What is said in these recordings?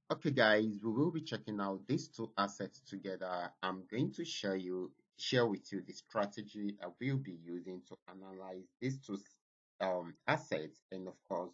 Okay, guys, we will be checking out these two assets together. I'm going to share with you the strategy I will be using to analyze these two assets, and of course,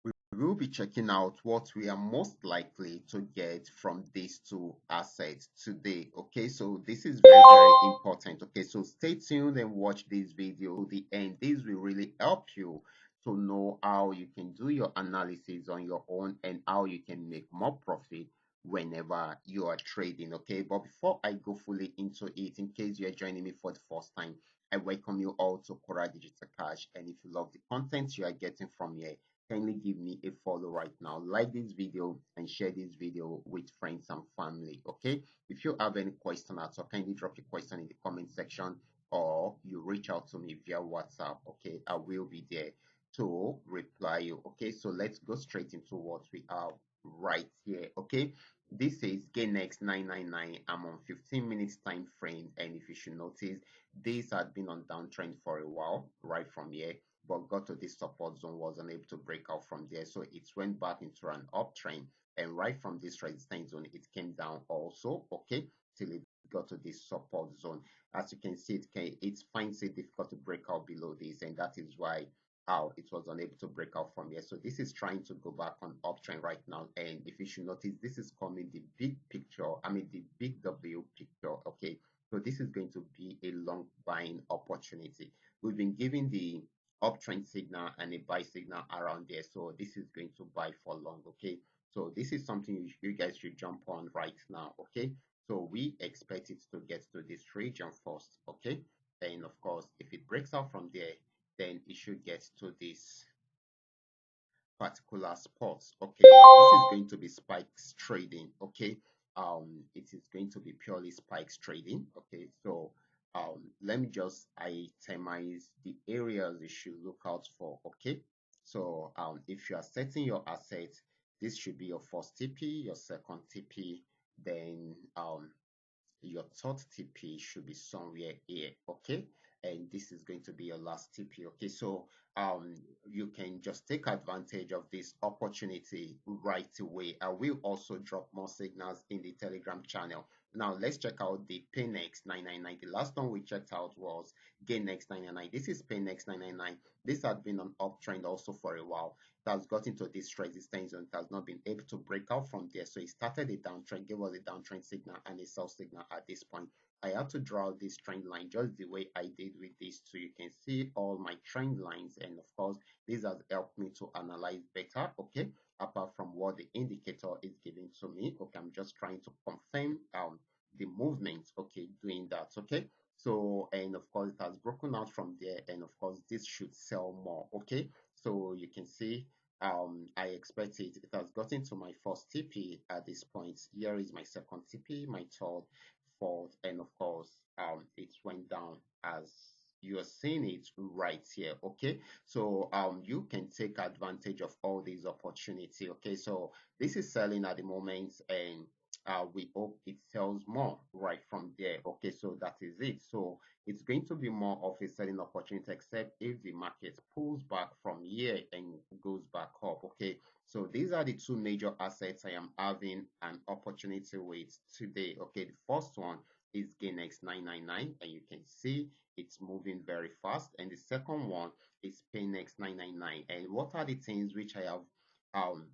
we will be checking out what we are most likely to get from these two assets today. Okay, so this is very, very important. Okay, so stay tuned and watch this video to the end. This will really help you to know how you can do your analysis on your own and how you can make more profit whenever you are trading. Okay, but before I go fully into it, in case you are joining me for the first time, I welcome you all to Qora Digital Cash. And if you love the content you are getting from here, kindly give me a follow right now, like this video and share this video with friends and family. Okay, if you have any question at all, kindly drop your question in the comment section or you reach out to me via WhatsApp. Okay, I will be there to reply you. Okay, so let's go straight into what we have right here. Okay, this is GainX 999. I'm on 15 minutes time frame, and if you should notice, this had been on downtrend for a while right from here, but got to this support zone, wasn't able to break out from there, so it went back into an uptrend, and right from this resistance zone it came down also. Okay, till it got to this support zone. As you can see, it finds it difficult to break out below this, and that is why it was unable to break out from here. So this is trying to go back on uptrend right now, and if you should notice, this is coming the big picture, I mean the big W picture. Okay, so this is going to be a long buying opportunity. We've been giving the uptrend signal and a buy signal around there, so this is going to buy for long. Okay, so this is something you guys should jump on right now. Okay, so we expect it to get to this region first. Okay, and of course if it breaks out from there, then it should get to this particular spot. Okay, this is going to be spikes trading. Okay, it is going to be purely spikes trading. Okay, so let me just itemize the areas you should look out for. Okay, so if you are setting your assets, this should be your first TP, your second TP, then your third TP should be somewhere here. Okay, and this is going to be your last TP. Okay, so you can just take advantage of this opportunity right away. I will also drop more signals in the Telegram channel. Now let's check out the PainX 999. The last one we checked out was GainX 999. This is PainX 999. This has been on uptrend also for a while. It has got into this resistance zone. It has not been able to break out from there. So it started a downtrend, gave us a downtrend signal and a sell signal at this point. I had to draw this trend line just the way I did with this, so you can see all my trend lines, and of course this has helped me to analyze better. Okay, apart from what the indicator is giving to me. Okay, I'm just trying to confirm the movement. Okay, doing that. Okay, so and of course it has broken out from there, and of course this should sell more. Okay, so you can see I expect it has gotten to my first TP at this point. Here is my second TP, my third, fourth, and of course it went down as you are seeing it right here. Okay, so you can take advantage of all these opportunity. Okay, so this is selling at the moment, and we hope it sells more right from there. Okay, so that is it. So it's going to be more of a selling opportunity, except if the market pulls back from here and goes back up. Okay, so these are the two major assets I am having an opportunity with today. Okay, the first one is GainX 999, and you can see it's moving very fast. And the second one is PainX 999. And what are the things which I have um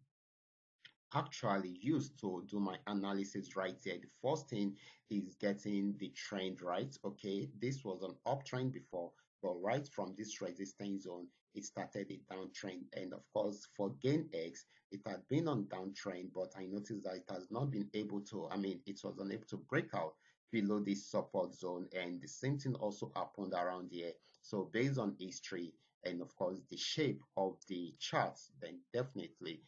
actually used to do my analysis right here? The first thing is getting the trend right. Okay, this was an uptrend before, but right from this resistance zone it started a downtrend, and of course for GainX it had been on downtrend, but I noticed that it has not been able to, I mean it was unable to break out below this support zone, and the same thing also happened around here. So based on history and of course the shape of the charts, then definitely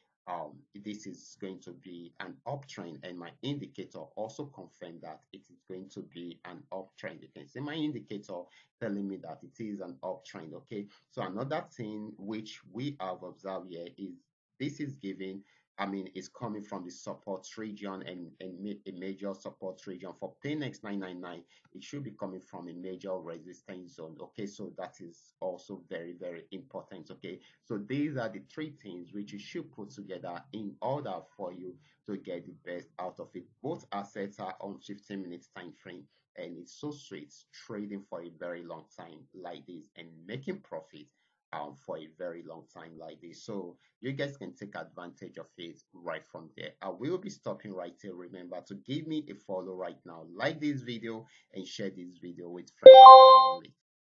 this is going to be an uptrend, and my indicator also confirmed that it is going to be an uptrend. You can see my indicator telling me that it is an uptrend. Okay, so another thing which we have observed here is this is giving I mean, it's coming from the support region and a major support region. For PainX 999, it should be coming from a major resistance zone. Okay, so that is also very, very important. Okay, so these are the three things which you should put together in order for you to get the best out of it. Both assets are on 15 minutes time frame, and it's so sweet trading for a very long time like this and making profit for a very long time like this. So you guys can take advantage of it right from there. I will be stopping right here. Remember to give me a follow right now, like this video, and share this video with friends.